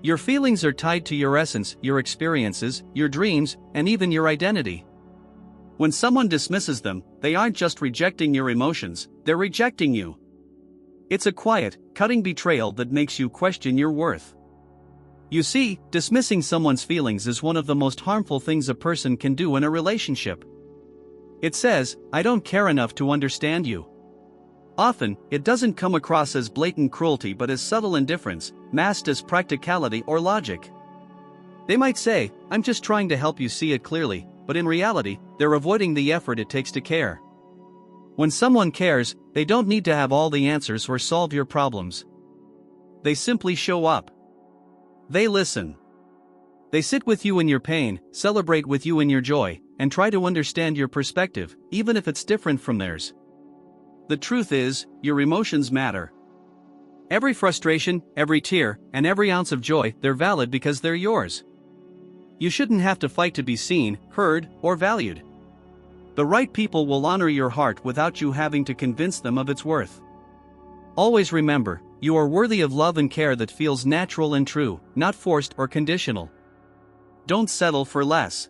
Your feelings are tied to your essence, your experiences, your dreams, and even your identity. When someone dismisses them, they aren't just rejecting your emotions, they're rejecting you. It's a quiet, cutting betrayal that makes you question your worth. You see, dismissing someone's feelings is one of the most harmful things a person can do in a relationship. It says, "I don't care enough to understand you." Often, it doesn't come across as blatant cruelty but as subtle indifference, masked as practicality or logic. They might say, "I'm just trying to help you see it clearly," but in reality, they're avoiding the effort it takes to care. When someone cares, they don't need to have all the answers or solve your problems. They simply show up. They listen. They sit with you in your pain, celebrate with you in your joy, and try to understand your perspective, even if it's different from theirs. The truth is, your emotions matter. Every frustration, every tear, and every ounce of joy, they're valid because they're yours. You shouldn't have to fight to be seen, heard, or valued. The right people will honor your heart without you having to convince them of its worth. Always remember, you are worthy of love and care that feels natural and true, not forced or conditional. Don't settle for less.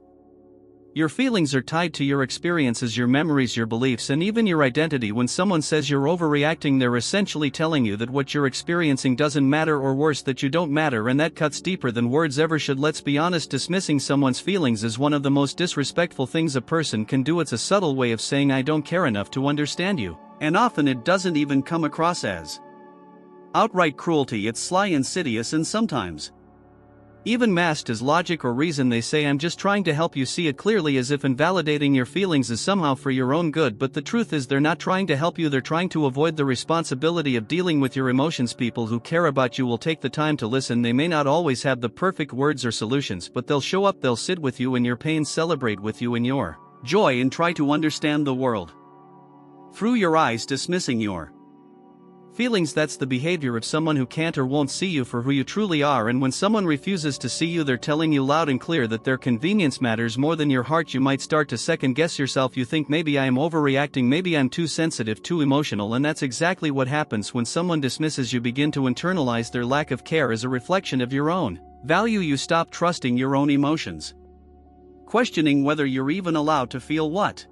Your feelings are tied to your experiences, your memories, your beliefs, and even your identity. When someone says you're overreacting, they're essentially telling you that what you're experiencing doesn't matter, or worse, that you don't matter, and that cuts deeper than words ever should. Let's be honest, dismissing someone's feelings is one of the most disrespectful things a person can do. It's a subtle way of saying I don't care enough to understand you, and often it doesn't even come across as outright cruelty. It's sly, insidious, and sometimes even masked as logic or reason. They say, "I'm just trying to help you see it clearly," as if invalidating your feelings is somehow for your own good. But the truth is, they're not trying to help you, they're trying to avoid the responsibility of dealing with your emotions. People who care about you will take the time to listen. They may not always have the perfect words or solutions, but they'll show up, they'll sit with you in your pain, celebrate with you in your joy, and try to understand the world through your eyes. Dismissing your feelings, that's the behavior of someone who can't or won't see you for who you truly are. And when someone refuses to see you, they're telling you loud and clear that their convenience matters more than your heart. You might start to second guess yourself. You think, maybe I am overreacting, maybe I'm too sensitive, too emotional. And that's exactly what happens when someone dismisses you. Begin to internalize their lack of care as a reflection of your own value. You stop trusting your own emotions, questioning whether you're even allowed to feel what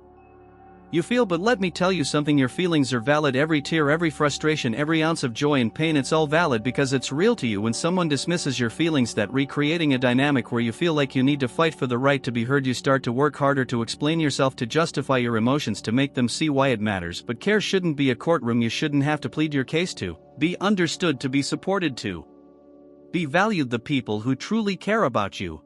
you feel. But let me tell you something, your feelings are valid. Every tear, every frustration, every ounce of joy and pain, it's all valid because it's real to you. When someone dismisses your feelings, that recreating a dynamic where you feel like you need to fight for the right to be heard. You start to work harder to explain yourself, to justify your emotions, to make them see why it matters. But care shouldn't be a courtroom. You shouldn't have to plead your case to be understood, to be supported, to be valued. The people who truly care about you